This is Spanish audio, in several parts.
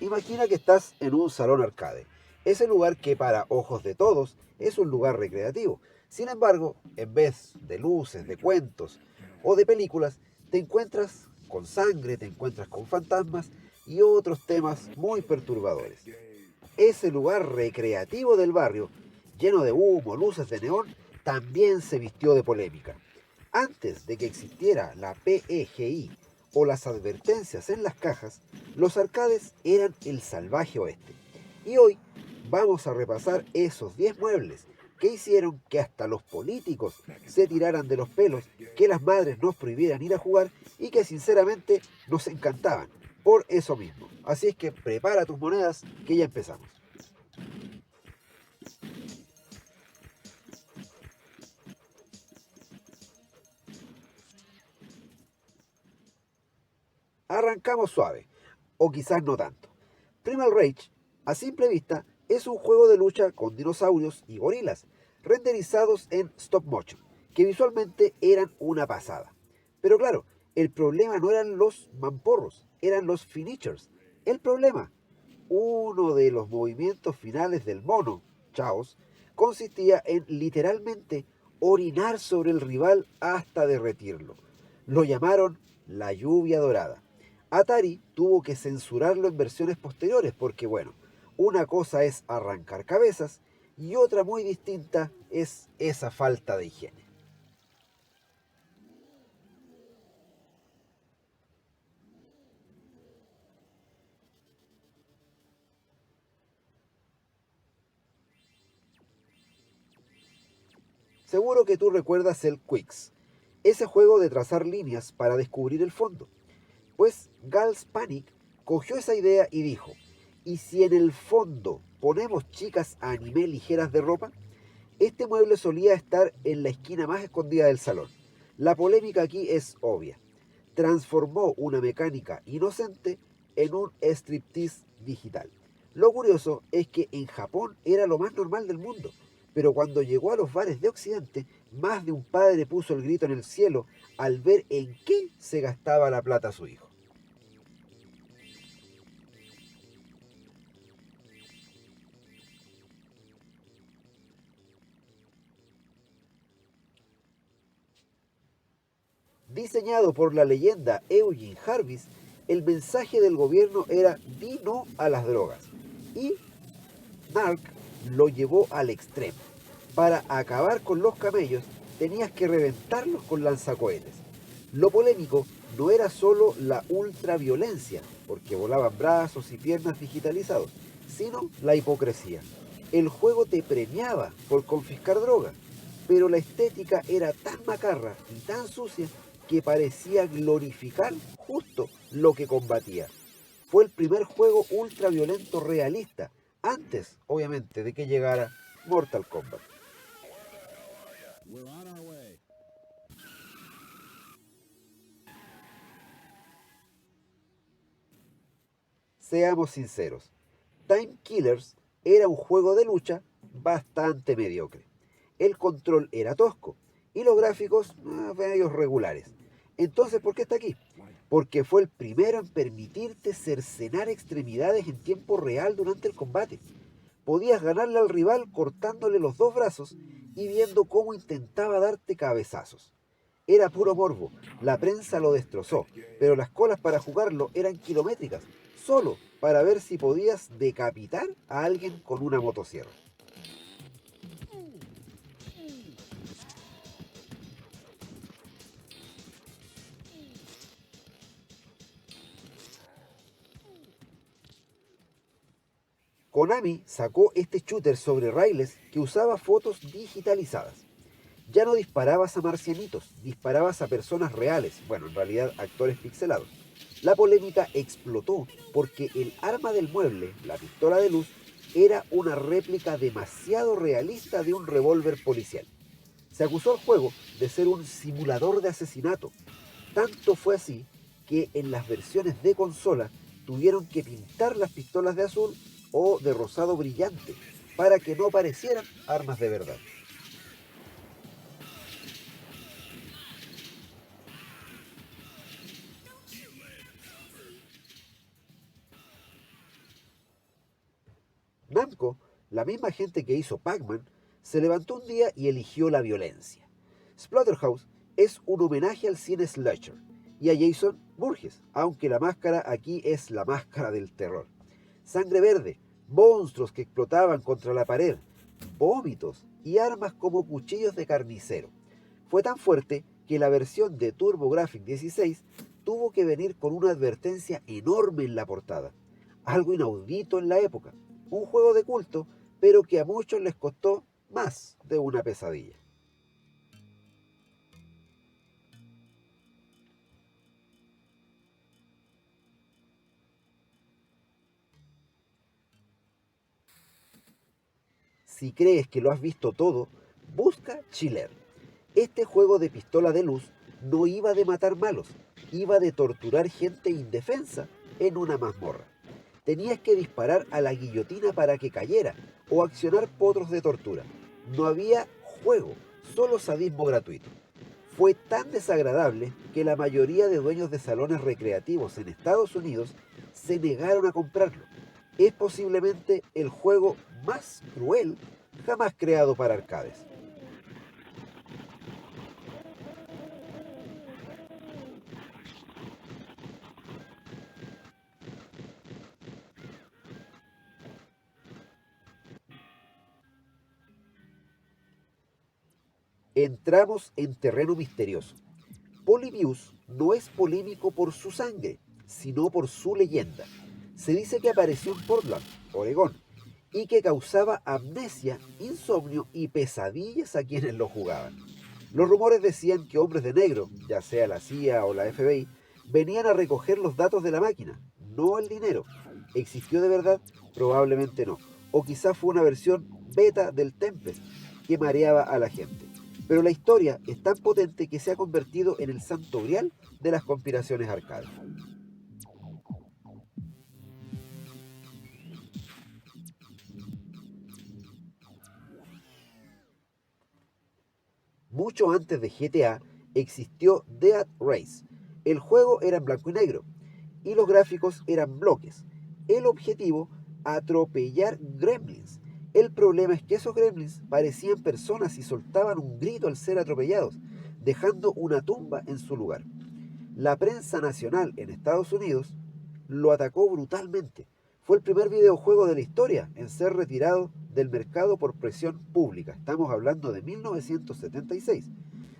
Imagina que estás en un salón arcade, ese lugar que para ojos de todos es un lugar recreativo. Sin embargo, en vez de luces, de cuentos o de películas, te encuentras con sangre, te encuentras con fantasmas y otros temas muy perturbadores. Ese lugar recreativo del barrio, lleno de humo, luces de neón, también se vistió de polémica. Antes de que existiera la PEGI o las advertencias en las cajas, los arcades eran el salvaje oeste. Y hoy vamos a repasar esos 10 muebles que hicieron que hasta los políticos se tiraran de los pelos, que las madres nos prohibieran ir a jugar y que sinceramente nos encantaban por eso mismo. Así es que prepara tus monedas que ya empezamos. Arrancamos suave, o quizás no tanto. Primal Rage, a simple vista, es un juego de lucha con dinosaurios y gorilas, renderizados en stop motion, que visualmente eran una pasada. Pero claro, el problema no eran los mamporros, eran los finishers. El problema, uno de los movimientos finales del mono, Chaos, consistía en literalmente orinar sobre el rival hasta derretirlo. Lo llamaron la lluvia dorada. Atari tuvo que censurarlo en versiones posteriores porque, bueno, una cosa es arrancar cabezas y otra muy distinta es esa falta de higiene. Seguro que tú recuerdas el Quicks, ese juego de trazar líneas para descubrir el fondo. Pues Gals Panic cogió esa idea y dijo, ¿y si en el fondo ponemos chicas anime ligeras de ropa? Este mueble solía estar en la esquina más escondida del salón. La polémica aquí es obvia. Transformó una mecánica inocente en un striptease digital. Lo curioso es que en Japón era lo más normal del mundo, pero cuando llegó a los bares de Occidente, más de un padre puso el grito en el cielo al ver en qué se gastaba la plata su hijo. Diseñado por la leyenda Eugene Jarvis, el mensaje del gobierno era di no a las drogas. Y Narc lo llevó al extremo. Para acabar con los camellos tenías que reventarlos con lanzacohetes. Lo polémico no era solo la ultraviolencia, porque volaban brazos y piernas digitalizados, sino la hipocresía. El juego te premiaba por confiscar droga, pero la estética era tan macarra y tan sucia que parecía glorificar justo lo que combatía. Fue el primer juego ultraviolento realista, antes, obviamente, de que llegara Mortal Kombat. Seamos sinceros, Time Killers era un juego de lucha bastante mediocre. El control era tosco y los gráficos medios regulares. Entonces, ¿por qué está aquí? Porque fue el primero en permitirte cercenar extremidades en tiempo real durante el combate. Podías ganarle al rival cortándole los dos brazos y viendo cómo intentaba darte cabezazos. Era puro morbo, la prensa lo destrozó, pero las colas para jugarlo eran kilométricas, solo para ver si podías decapitar a alguien con una motosierra. Konami sacó este shooter sobre raíles que usaba fotos digitalizadas. Ya no disparabas a marcianitos, disparabas a personas reales, bueno, en realidad actores pixelados. La polémica explotó porque el arma del mueble, la pistola de luz, era una réplica demasiado realista de un revólver policial. Se acusó al juego de ser un simulador de asesinato. Tanto fue así que en las versiones de consola tuvieron que pintar las pistolas de azul o de rosado brillante para que no parecieran armas de verdad. Namco, la misma gente que hizo Pac-Man, se levantó un día y eligió la violencia. Splatterhouse es un homenaje al cine slasher y a Jason Voorhees, aunque la máscara aquí es la máscara del terror. Sangre verde, monstruos que explotaban contra la pared, vómitos y armas como cuchillos de carnicero. Fue tan fuerte que la versión de TurboGrafx 16 tuvo que venir con una advertencia enorme en la portada, algo inaudito en la época, un juego de culto, pero que a muchos les costó más de una pesadilla. Si crees que lo has visto todo, busca Chiller. Este juego de pistola de luz no iba de matar malos, iba de torturar gente indefensa en una mazmorra. Tenías que disparar a la guillotina para que cayera o accionar potros de tortura. No había juego, solo sadismo gratuito. Fue tan desagradable que la mayoría de dueños de salones recreativos en Estados Unidos se negaron a comprarlo. Es posiblemente el juego más cruel jamás creado para arcades. Entramos en terreno misterioso. Polybius no es polémico por su sangre, sino por su leyenda. Se dice que apareció en Portland, Oregón, y que causaba amnesia, insomnio y pesadillas a quienes lo jugaban. Los rumores decían que hombres de negro, ya sea la CIA o la FBI, venían a recoger los datos de la máquina, no el dinero. ¿Existió de verdad? Probablemente no. O quizás fue una versión beta del Tempest que mareaba a la gente. Pero la historia es tan potente que se ha convertido en el santo grial de las conspiraciones arcade. Mucho antes de GTA existió Death Race. El juego era en blanco y negro y los gráficos eran bloques. El objetivo, atropellar gremlins. El problema es que esos gremlins parecían personas y soltaban un grito al ser atropellados, dejando una tumba en su lugar. La prensa nacional en Estados Unidos lo atacó brutalmente. Fue el primer videojuego de la historia en ser retirado del mercado por presión pública. Estamos hablando de 1976.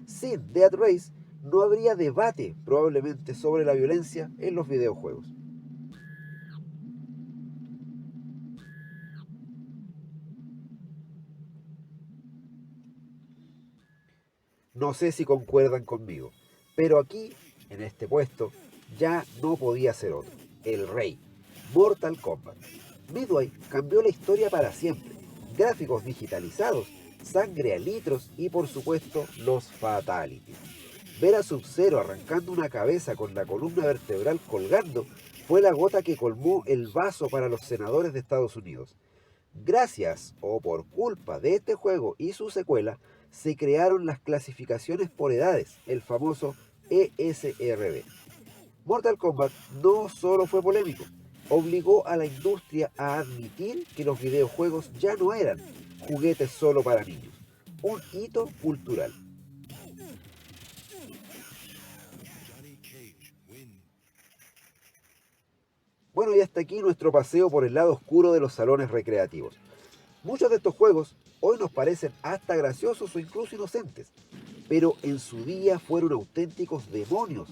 Sin Death Race no habría debate probablemente sobre la violencia en los videojuegos. No sé si concuerdan conmigo, pero aquí, en este puesto, ya no podía ser otro. El rey. Mortal Kombat. Midway cambió la historia para siempre. Gráficos digitalizados, sangre a litros y por supuesto los fatalities. Ver a Sub-Zero arrancando una cabeza con la columna vertebral colgando fue la gota que colmó el vaso para los senadores de Estados Unidos. Gracias o por culpa de este juego y su secuela, se crearon las clasificaciones por edades, el famoso ESRB. Mortal Kombat no solo fue polémico, obligó a la industria a admitir que los videojuegos ya no eran juguetes solo para niños, un hito cultural. Bueno, y hasta aquí nuestro paseo por el lado oscuro de los salones recreativos. Muchos de estos juegos hoy nos parecen hasta graciosos o incluso inocentes, pero en su día fueron auténticos demonios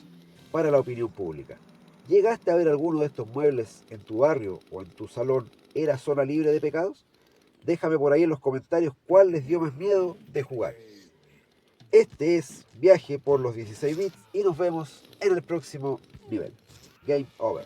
para la opinión pública. ¿Llegaste a ver alguno de estos muebles en tu barrio o en tu salón? ¿Era zona libre de pecados? Déjame por ahí en los comentarios cuál les dio más miedo de jugar. Este es Viaje por los 16 bits y nos vemos en el próximo nivel. Game over.